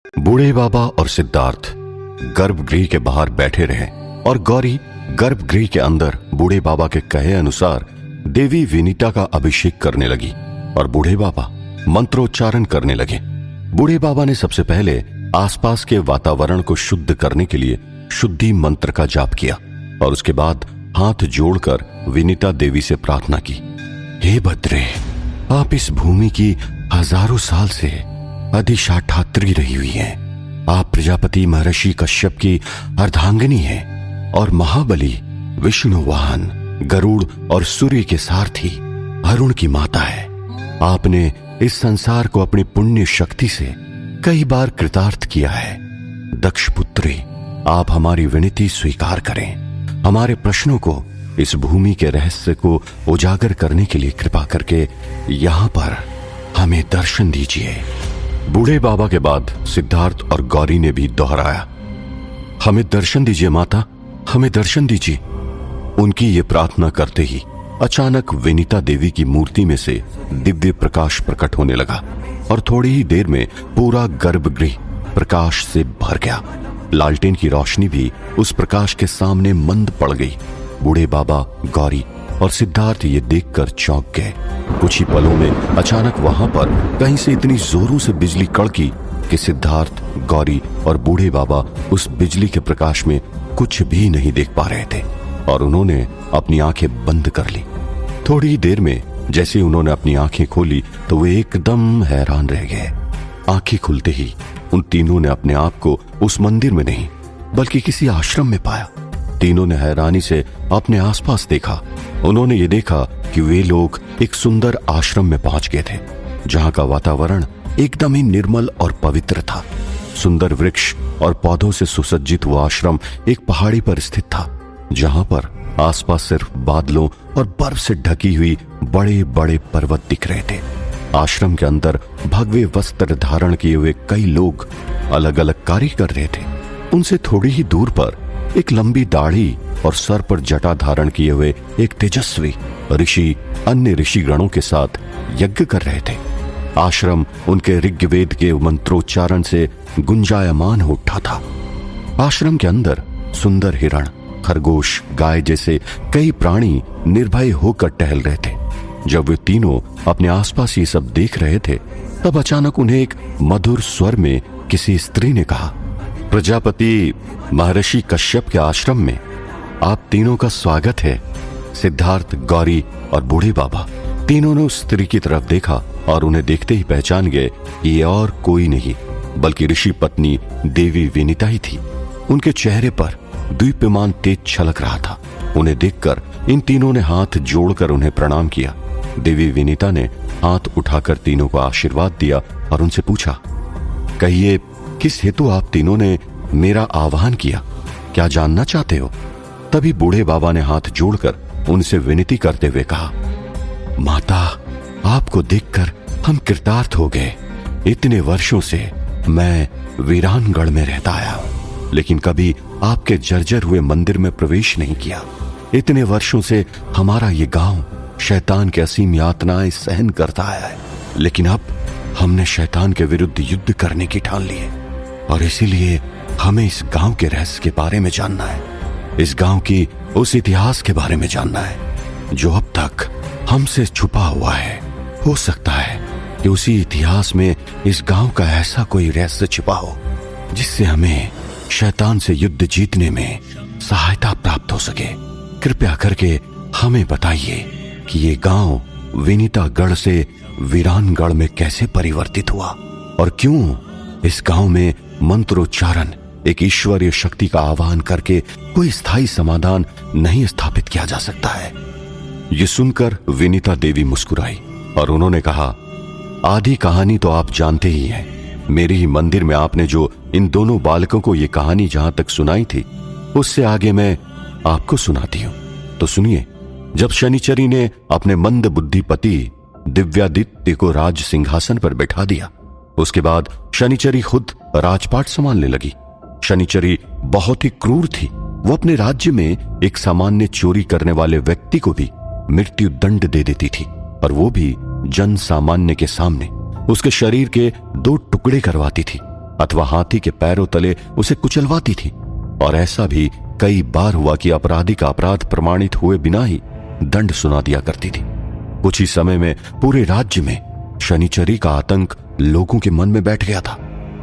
बूढ़े बाबा और सिद्धार्थ गर्भगृह के बाहर बैठे रहे और गौरी गर्भगृह के अंदर बूढ़े बाबा के कहे अनुसार देवी विनीता का अभिषेक करने लगी और बूढ़े बाबा मंत्रोच्चारण करने लगे। बूढ़े बाबा ने सबसे पहले आसपास के वातावरण को शुद्ध करने के लिए शुद्धि मंत्र का जाप किया और उसके बाद हाथ जोड़कर विनीता देवी से प्रार्थना की, हे भद्रे, आप इस भूमि की हजारों साल से अधिष्ठात्री रही हुई हैं। आप प्रजापति महर्षि कश्यप की अर्धांगिनी हैं और महाबली विष्णु वाहन गरुड़ और सूर्य के सारथी अरुण की माता है। आपने इस संसार को अपनी पुण्य शक्ति से कई बार कृतार्थ किया है। दक्ष पुत्री, आप हमारी विनती स्वीकार करें। हमारे प्रश्नों को, इस भूमि के रहस्य को उजागर करने के लिए कृपा करके यहां पर हमें दर्शन दीजिए। बूढ़े बाबा के बाद सिद्धार्थ और गौरी ने भी दोहराया, हमें दर्शन दीजिए माता, हमें दर्शन दीजिए। उनकी ये प्रार्थना करते ही अचानक विनीता देवी की मूर्ति में से दिव्य प्रकाश प्रकट होने लगा और थोड़ी ही देर में पूरा गर्भगृह प्रकाश से भर गया। लालटेन की रोशनी भी उस प्रकाश के सामने मंद पड़ गई। बूढ़े बाबा, गौरी और सिद्धार्थ ये देखकर चौंक गए। कुछ ही पलों में अचानक वहां पर कहीं से इतनी जोरों से बिजली कड़की कि सिद्धार्थ, गौरी और बूढ़े बाबा उस बिजली के प्रकाश में कुछ भी नहीं देख पा रहे थे और उन्होंने अपनी आंखें बंद कर ली। थोड़ी ही देर में जैसे उन्होंने अपनी आंखें खोली तो वे एकदम हैरान रह गए। आंखें खुलते ही उन तीनों ने अपने आप को उस मंदिर में नहीं बल्कि किसी आश्रम में पाया। तीनों ने हैरानी से अपने आसपास देखा। उन्होंने ये देखा कि वे लोग एक सुंदर आश्रम में पहुंच गए थे जहां का वातावरण एकदम ही निर्मल और पवित्र था। सुंदर वृक्ष और पौधों से सुसज्जित वो आश्रम एक पहाड़ी पर स्थित था जहां पर आसपास सिर्फ बादलों और बर्फ से ढकी हुई बड़े बड़े पर्वत दिख रहे थे। आश्रम के अंदर भगवे वस्त्र धारण किए हुए कई लोग अलग अलग कार्य कर रहे थे। उनसे थोड़ी ही दूर पर एक लंबी दाढ़ी और सर पर जटा धारण किए हुए एक तेजस्वी ऋषि अन्य ऋषिगणों के साथ यज्ञ कर रहे थे। आश्रम उनके ऋग्वेद के मंत्रोच्चारण से गुंजायमान हो उठा था। आश्रम के अंदर सुंदर हिरण, खरगोश, गाय जैसे कई प्राणी निर्भय होकर टहल रहे थे। जब वे तीनों अपने आसपास ये सब देख रहे थे तब अचानक उन्हें एक मधुर स्वर में किसी स्त्री ने कहा, प्रजापति महर्षि कश्यप के आश्रम में आप तीनों का स्वागत है। सिद्धार्थ, गौरी और बूढ़े बाबा तीनों ने उस स्त्री की तरफ देखा और उन्हें देखते ही पहचान गए कि ये और कोई नहीं बल्कि ऋषि पत्नी देवी विनीता ही थी। उनके चेहरे पर दीप्यमान तेज छलक रहा था। उन्हें देखकर इन तीनों ने हाथ जोड़कर उन्हें प्रणाम किया। देवी विनीता ने हाथ उठाकर तीनों को आशीर्वाद दिया और उनसे पूछा, कहिए किस हेतु आप तीनों ने मेरा आह्वान किया, क्या जानना चाहते हो? तभी बूढ़े बाबा ने हाथ जोड़कर उनसे विनती करते हुए कहा, माता, आपको देखकर हम कृतार्थ हो गए। इतने वर्षों से मैं वीरानगढ़ में रहता आया लेकिन कभी आपके जर्जर हुए मंदिर में प्रवेश नहीं किया। इतने वर्षों से हमारा ये गांव शैतान के असीम यातनाएं सहन करता आया है लेकिन अब हमने शैतान के विरुद्ध युद्ध करने की ठान ली है और इसीलिए हमें इस गांव के रहस्य के बारे में जानना है। इस गांव की उस इतिहास के बारे में जानना है जो अब तक हमसे छुपा हुआ है। हो सकता है कि उसी इतिहास में इस गांव का ऐसा कोई रहस्य छिपा हो जिससे हमें शैतान से युद्ध जीतने में सहायता प्राप्त हो सके। कृपया करके हमें बताइए कि ये गांव विनीतागढ़ से वीरानगढ़ में कैसे परिवर्तित हुआ और क्यों इस गांव में मंत्रोच्चारण एक ईश्वरीय शक्ति का आह्वान करके कोई स्थायी समाधान नहीं स्थापित किया जा सकता है। ये सुनकर विनीता देवी मुस्कुराई और उन्होंने कहा, आधी कहानी तो आप जानते ही हैं। मेरे ही मंदिर में आपने जो इन दोनों बालकों को ये कहानी जहां तक सुनाई थी उससे आगे मैं आपको सुनाती हूं। तो सुनिए। जब शनिचरी ने अपने मंद बुद्धि पति दिव्यादित्य को राज सिंहासन पर बैठा दिया उसके बाद शनिचरी खुद राजपाट संभालने लगी। शनिचरी बहुत ही क्रूर थी। वो अपने राज्य में एक सामान्य चोरी करने वाले व्यक्ति को भी मृत्यु दंड दे देती थी और वो भी जन सामान्य के सामने उसके शरीर के 2 टुकड़े करवाती थी अथवा हाथी के पैरों तले उसे कुचलवाती थी। और ऐसा भी कई बार हुआ कि अपराधी का अपराध प्रमाणित हुए बिना ही दंड सुना दिया करती थी। कुछ ही समय में पूरे राज्य में शनिचरी का आतंक लोगों के मन में बैठ गया था।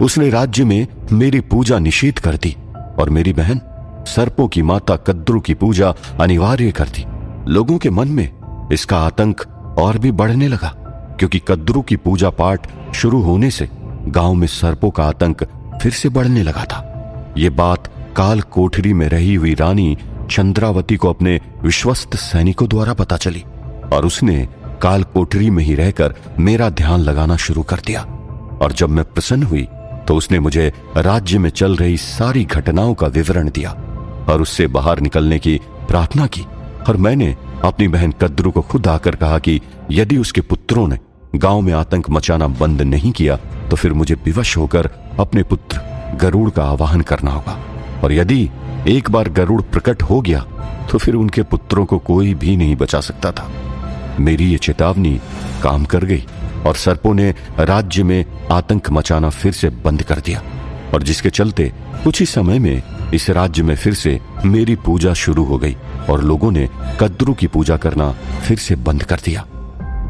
उसने राज्य में मेरी पूजा निषिद्ध कर दी और मेरी बहन सर्पों की माता कद्रू की पूजा अनिवार्य कर दी। लोगों के मन में इसका आतंक और भी बढ़ने लगा, क्योंकि कद्रू की पूजा पाठ शुरू होने से गांव में सर्पों का आतंक फिर से बढ़ने लगा था। ये बात काल कोठरी में रही हुई रानी चंद्रावती को अपने विश्वस्त सैनिकों द्वारा पता चली और उसने काल कोठरी में ही रहकर मेरा ध्यान लगाना शुरू कर दिया। और जब मैं प्रसन्न हुई तो उसने मुझे राज्य में चल रही सारी घटनाओं का विवरण दिया और उससे बाहर निकलने की प्रार्थना की। और मैंने अपनी बहन कद्रू को खुद आकर कहा कि यदि उसके पुत्रों ने गांव में आतंक मचाना बंद नहीं किया तो फिर मुझे विवश होकर अपने पुत्र गरुड़ का आवाहन करना होगा, और यदि एक बार गरुड़ प्रकट हो गया तो फिर उनके पुत्रों को कोई भी नहीं बचा सकता था। मेरी ये चेतावनी काम कर गई और सर्पों ने राज्य में आतंक मचाना फिर से बंद कर दिया, और जिसके चलते कुछ ही समय में इस राज्य में फिर से मेरी पूजा शुरू हो गई और लोगों ने कद्रू की पूजा करना फिर से बंद कर दिया।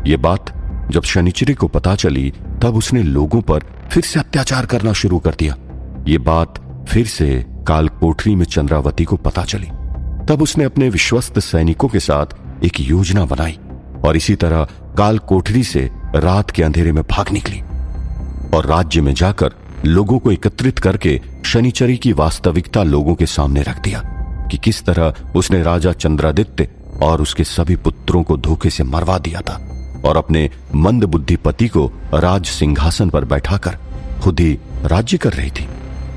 ये बात जब शनिचरी को पता चली तब उसने लोगों पर फिर से अत्याचार करना शुरू कर दिया। ये बात फिर से काल कोठरी में चंद्रावती को पता चली। तब उसने अपने विश्वस्त सैनिकों के साथ एक योजना बनाई और इसी तरह काल कोठरी से रात के अंधेरे में भाग निकली और राज्य में जाकर लोगों को एकत्रित करके शनिचरी की वास्तविकता लोगों के सामने रख दिया कि किस तरह उसने राजा चंद्रादित्य और उसके सभी पुत्रों को धोखे से मरवा दिया था और अपने मंद बुद्धि पति को राज सिंहासन पर बैठाकर खुद ही राज्य कर रही थी।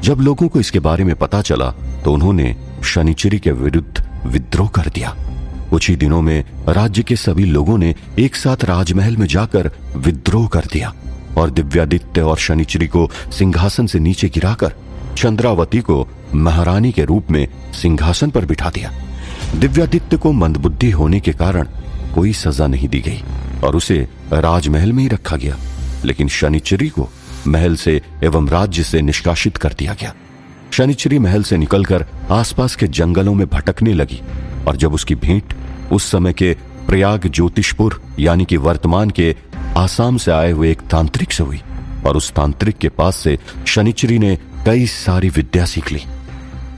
जब लोगों को इसके बारे में पता चला तो उन्होंने शनिचरी के विरुद्ध विद्रोह कर दिया। कुछ ही दिनों में राज्य के सभी लोगों ने एक साथ राजमहल में जाकर विद्रोह कर दिया और दिव्यादित्य और शनिचरी को सिंहासन से नीचे गिराकर चंद्रावती को महारानी के रूप में सिंहासन पर बिठा दिया। दिव्यादित्य को मंदबुद्धि होने के कारण कोई सजा नहीं दी गई और उसे राजमहल में ही रखा गया, लेकिन शनिचरी को महल से एवं राज्य से निष्कासित कर दिया गया। शनिचरी महल से निकलकर आसपास के जंगलों में भटकने लगी और जब उसकी भेंट उस समय के प्रयाग ज्योतिषपुर यानी कि वर्तमान के आसाम से आए हुए एक तांत्रिक से हुई और उस तांत्रिक के पास से शनिचरी ने कई सारी विद्या सीख ली।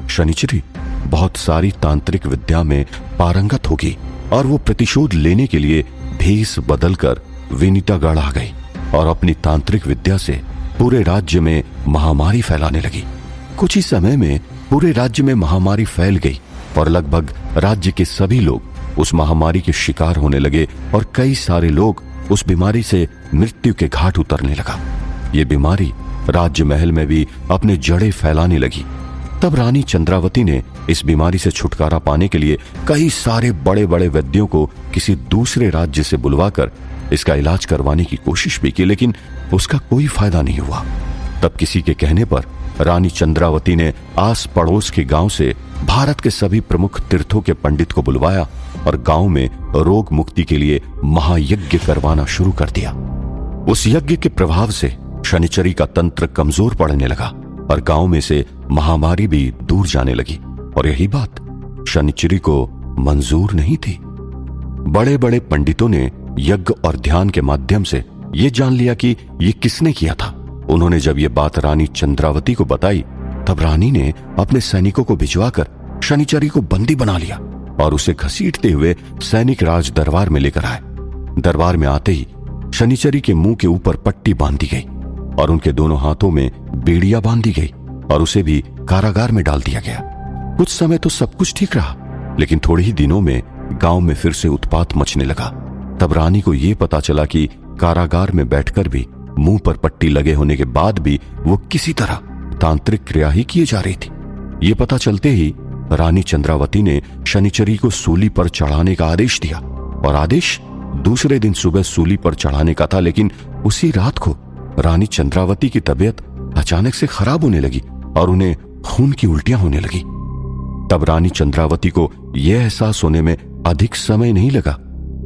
शनिचरी बहुत सारी तांत्रिक विद्या में पारंगत होगी और वो प्रतिशोध लेने के लिए भेष बदलकर विनीतागढ़ आ गई और अपनी तांत्रिक विद्या से पूरे राज्य में महामारी फैलाने लगी। कुछ ही समय में पूरे राज्य में महामारी फैल गई और लगभग राज्य के सभी लोग उस महामारी के शिकार होने लगे और कई सारे लोग उस बीमारी से मृत्यु के घाट उतरने लगा। ये बीमारी राज्य महल में भी अपने जड़ें फैलाने लगी। तब रानी चंद्रावती ने इस बीमारी से छुटकारा पाने के लिए कई सारे बड़े बड़े वैद्यों को किसी दूसरे राज्य से बुलवाकर इसका इलाज करवाने की कोशिश भी की, लेकिन उसका कोई फायदा नहीं हुआ। तब किसी के कहने पर रानी चंद्रावती ने आस पड़ोस के गांव से भारत के सभी प्रमुख तीर्थों के पंडित को बुलवाया और गांव में रोग मुक्ति के लिए महायज्ञ करवाना शुरू कर दिया। उस यज्ञ के प्रभाव से शनिचरी का तंत्र कमजोर पड़ने लगा और गांव में से महामारी भी दूर जाने लगी और यही बात शनिचरी को मंजूर नहीं थी। बड़े बड़े पंडितों ने यज्ञ और ध्यान के माध्यम से ये जान लिया कि ये किसने किया था। उन्होंने जब ये बात रानी चंद्रावती को बताई तब रानी ने अपने सैनिकों को भिजवाकर शनिचरी को बंदी बना लिया और उसे घसीटते हुए सैनिक राज दरबार में लेकर आए। दरबार में आते ही शनिचरी के मुंह के ऊपर पट्टी बांधी गई और उनके दोनों हाथों में बेड़ियां बांधी गई और उसे भी कारागार में डाल दिया गया। कुछ समय तो सब कुछ ठीक रहा, लेकिन थोड़े ही दिनों में गांव में फिर से उत्पात मचने लगा। तब रानी को यह पता चला कि कारागार में बैठकर भी मुंह पर पट्टी लगे होने के बाद भी वो किसी तरह तांत्रिक क्रिया ही किए जा रही थी। ये पता चलते ही रानी चंद्रावती ने शनिचरी को सूली पर चढ़ाने का आदेश दिया और आदेश दूसरे दिन सुबह सूली पर चढ़ाने का था, लेकिन उसी रात को रानी चंद्रावती की तबीयत अचानक से खराब होने लगी और उन्हें खून की उल्टियां होने लगी। तब रानी चंद्रावती को यह एहसास होने में अधिक समय नहीं लगा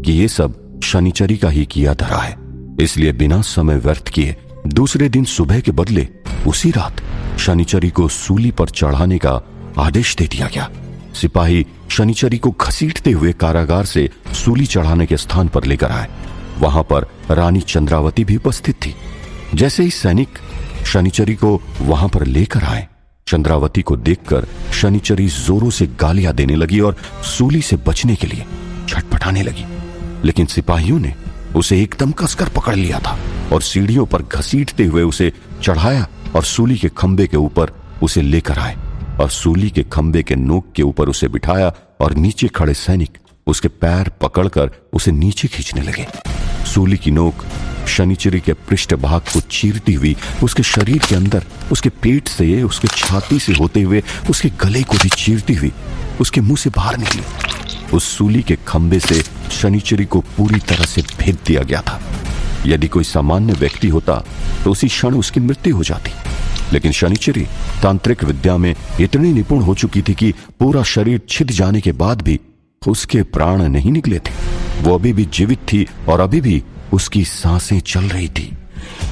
कि ये सब शनिचरी का ही किया धरा है, इसलिए बिना समय व्यर्थ किए दूसरे दिन सुबह के बदले उसी रात शनिचरी को सूली पर चढ़ाने का आदेश दे दिया गया। सिपाही शनिचरी को घसीटते हुए कारागार से सूली चढ़ाने के स्थान पर लेकर आए। वहां पर रानी चंद्रावती भी उपस्थित थी। जैसे ही सैनिक शनिचरी को वहां पर लेकर आए, चंद्रावती को देखकर शनिचरी जोरों से गालियां देने लगी और सूली से बचने के लिए छटपटाने लगी। लेकिन सिपाहियों ने उसे एकदम कसकर पकड़ लिया था और सीढ़ियों पर घसीटते हुए उसे चढ़ाया और सूली के खंबे के ऊपर उसे लेकर आए और सूली के खंबे के नोक के ऊपर उसे बिठाया और नीचे खड़े सैनिक उसके पैर पकड़कर उसे नीचे खींचने लगे। सूली की नोक शनिचरी के पृष्ठभाग को चीरती हुई उसके शरीर के अंदर, उसके पेट से, उसके छाती से होते हुए उसके गले को भी चीरती हुई उसके मुंह से बाहर निकली। उस सूली के खंबे से शनिचरी को पूरी तरह से भेद दिया गया था। यदि कोई सामान्य व्यक्ति होता तो उसी क्षण उसकी मृत्यु हो जाती, लेकिन शनिचरी तांत्रिक विद्या में इतनी निपुण हो चुकी थी कि पूरा शरीर छिद जाने के बाद भी उसके प्राण नहीं निकले थे। वो अभी भी जीवित थी और अभी भी उसकी सांसें चल रही थी।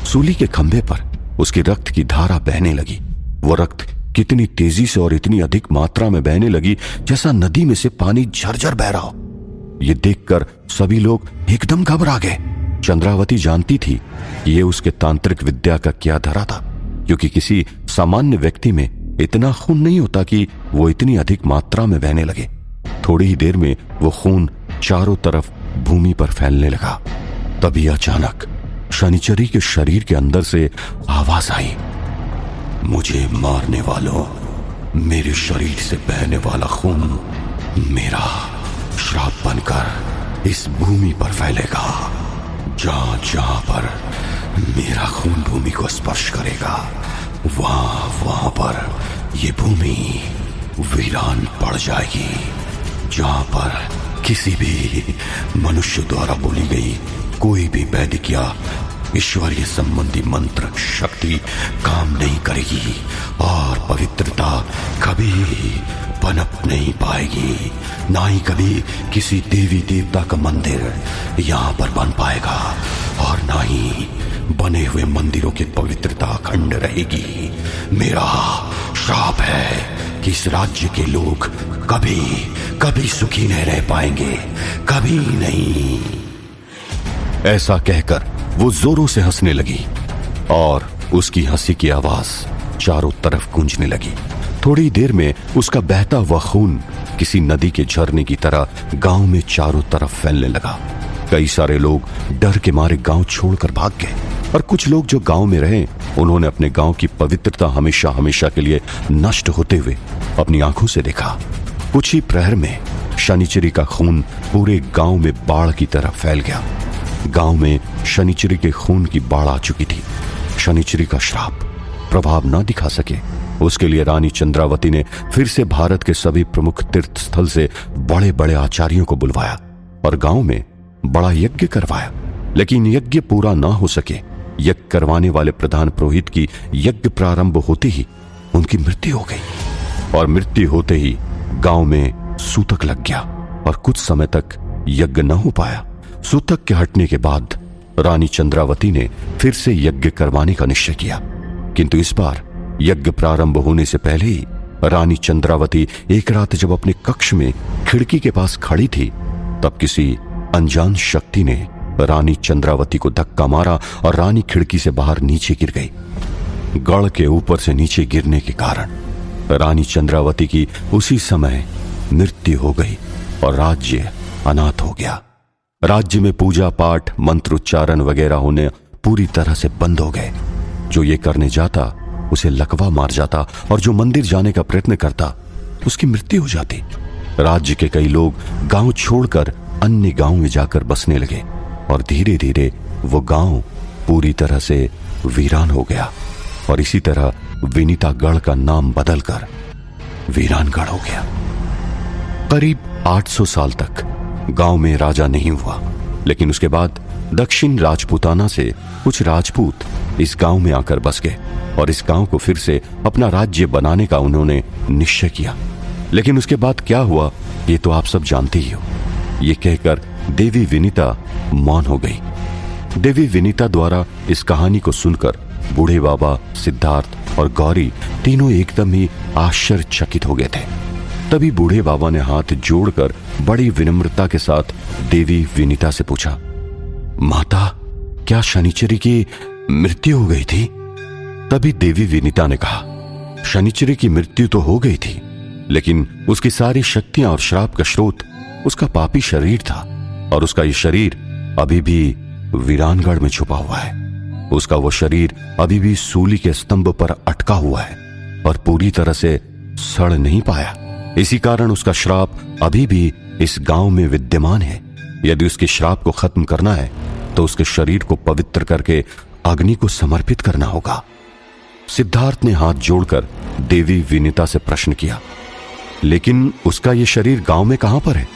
सूली के खंभे पर उसकी रक्त की धारा बहने लगी। वो रक्त कितनी तेजी से और इतनी अधिक मात्रा में बहने लगी जैसा नदी में से पानी झरझर बह रहा हो। ये देखकर सभी लोग एकदम घबरा गए। चंद्रावती जानती थी कि ये उसके तांत्रिक विद्या का क्या धरा था, क्योंकि किसी सामान्य व्यक्ति में इतना खून नहीं होता कि वो इतनी अधिक मात्रा में बहने लगे। थोड़ी ही देर में वो खून चारों तरफ भूमि पर फैलने लगा। तभी अचानक शनिचरी के शरीर के अंदर से आवाज आई, मुझे मारने वालों, मेरे शरीर से बहने वाला खून मेरा श्राप बनकर इस भूमि पर फैलेगा। जहां जहां पर मेरा खून भूमि को स्पर्श करेगा, वहां पर ये भूमि वीरान पड़ जाएगी। जहां पर किसी भी मनुष्य द्वारा बोली गई कोई भी वैदिक या ईश्वरीय संबंधी मंत्र शक्ति काम नहीं करेगी और पवित्रता कभी पनप नहीं पाएगी। ना ही कभी किसी देवी देवता का मंदिर यहाँ पर बन पाएगा और ना ही बने हुए मंदिरों की पवित्रता अखंड रहेगी। मेरा श्राप है कि इस राज्य के लोग कभी कभी सुखी नहीं रह पाएंगे, कभी नहीं। ऐसा कहकर वो जोरों से हंसने लगी और उसकी हंसी की आवाज चारों तरफ गूंजने लगी। थोड़ी देर में उसका बहता हुआ खून किसी नदी के झरने की तरह गांव में चारों तरफ फैलने लगा। कई सारे लोग डर के मारे गांव छोड़कर भाग गए और कुछ लोग जो गांव में रहे, उन्होंने अपने गांव की पवित्रता हमेशा हमेशा के लिए नष्ट होते हुए अपनी आंखों से देखा। कुछ ही प्रहर में शनिचरी का खून पूरे गांव में बाढ़ की तरह फैल गया। गांव में शनिचरी के खून की बाढ़ आ चुकी थी। शनिचरी का श्राप प्रभाव न दिखा सके, उसके लिए रानी चंद्रावती ने फिर से भारत के सभी प्रमुख तीर्थ स्थल से बड़े बड़े आचार्यों को बुलवाया और गांव में बड़ा यज्ञ करवाया। लेकिन यज्ञ पूरा ना हो सके। यज्ञ करवाने वाले प्रधान पुरोहित की यज्ञ प्रारंभ होते ही उनकी मृत्यु हो गई और मृत्यु होते ही गांव में सूतक लग गया और कुछ समय तक यज्ञ न हो पाया। सूतक के हटने के बाद रानी चंद्रावती ने फिर से यज्ञ करवाने का निश्चय किया, किंतु इस बार यज्ञ प्रारंभ होने से पहले ही रानी चंद्रावती एक रात जब अपने कक्ष में खिड़की के पास खड़ी थी, तब किसी अनजान शक्ति ने रानी चंद्रावती को धक्का मारा और रानी खिड़की से बाहर नीचे गिर गई। गढ़ के ऊपर से नीचे गिरने के कारण रानी चंद्रावती की उसी समय मृत्यु हो गई और राज्य अनाथ हो गया। राज्य में पूजा पाठ, मंत्रोच्चारण वगैरह होने पूरी तरह से बंद हो गए। जो ये करने जाता उसे लकवा मार जाता और जो मंदिर जाने का प्रयत्न करता उसकी मृत्यु हो जाती। राज्य के कई लोग गांव छोड़कर अन्य गांव में जाकर बसने लगे और धीरे धीरे वो गांव पूरी तरह से वीरान हो गया और इसी तरह विनीतागढ़ का नाम बदलकर वीरानगढ़ हो गया। करीब 800 साल तक गांव में राजा नहीं हुआ, लेकिन उसके बाद दक्षिण राजपूताना से कुछ राजपूत इस गांव में आकर बस गए और इस गांव को फिर से अपना राज्य बनाने का उन्होंने निश्चय किया। लेकिन उसके बाद क्या हुआ ये तो आप सब जानते ही हो। ये कहकर देवी विनीता मौन हो गई। देवी विनीता द्वारा इस कहानी को सुनकर बूढ़े बाबा, सिद्धार्थ और गौरी तीनों एकदम ही आश्चर्यचकित हो गए थे। तभी बूढ़े बाबा ने हाथ जोड़कर बड़ी विनम्रता के साथ देवी विनीता से पूछा, माता, क्या शनिचरी की मृत्यु हो गई थी? तभी देवी विनीता ने कहा, शनिचरी की मृत्यु तो हो गई थी, लेकिन उसकी सारी शक्तियां और श्राप का स्रोत उसका पापी शरीर था और उसका ये शरीर अभी भी वीरानगढ़ में छुपा हुआ है। उसका वो शरीर अभी भी सूली के स्तंभ पर अटका हुआ है और पूरी तरह से सड़ नहीं पाया। इसी कारण उसका श्राप अभी भी इस गांव में विद्यमान है। यदि उसके श्राप को खत्म करना है तो उसके शरीर को पवित्र करके अग्नि को समर्पित करना होगा। सिद्धार्थ ने हाथ जोड़कर देवी विनीता से प्रश्न किया, लेकिन उसका ये शरीर गांव में कहां पर है?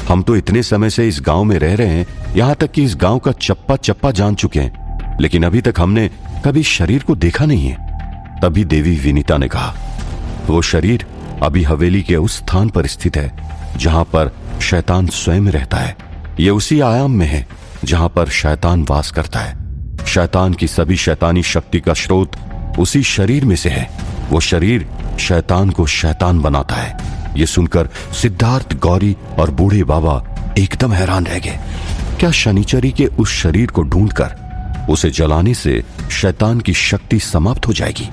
हम तो इतने समय से इस गांव में रह रहे हैं, यहां तक कि इस गांव का चप्पा चप्पा जान चुके हैं, लेकिन अभी तक हमने कभी शरीर को देखा नहीं है। तभी देवी विनीता ने कहा, वो शरीर अभी हवेली के उस स्थान पर स्थित है जहां पर शैतान स्वयं रहता है। ये उसी आयाम में है जहां पर शैतान वास करता है। शैतान की सभी शैतानी शक्ति का स्रोत उसी शरीर में से है। वो शरीर शैतान को शैतान बनाता है। ये सुनकर सिद्धार्थ, गौरी और बूढ़े बाबा एकदम हैरान रह गए। क्या शनिचरी के उस शरीर को ढूंढकर उसे जलाने से शैतान की शक्ति समाप्त हो जाएगी?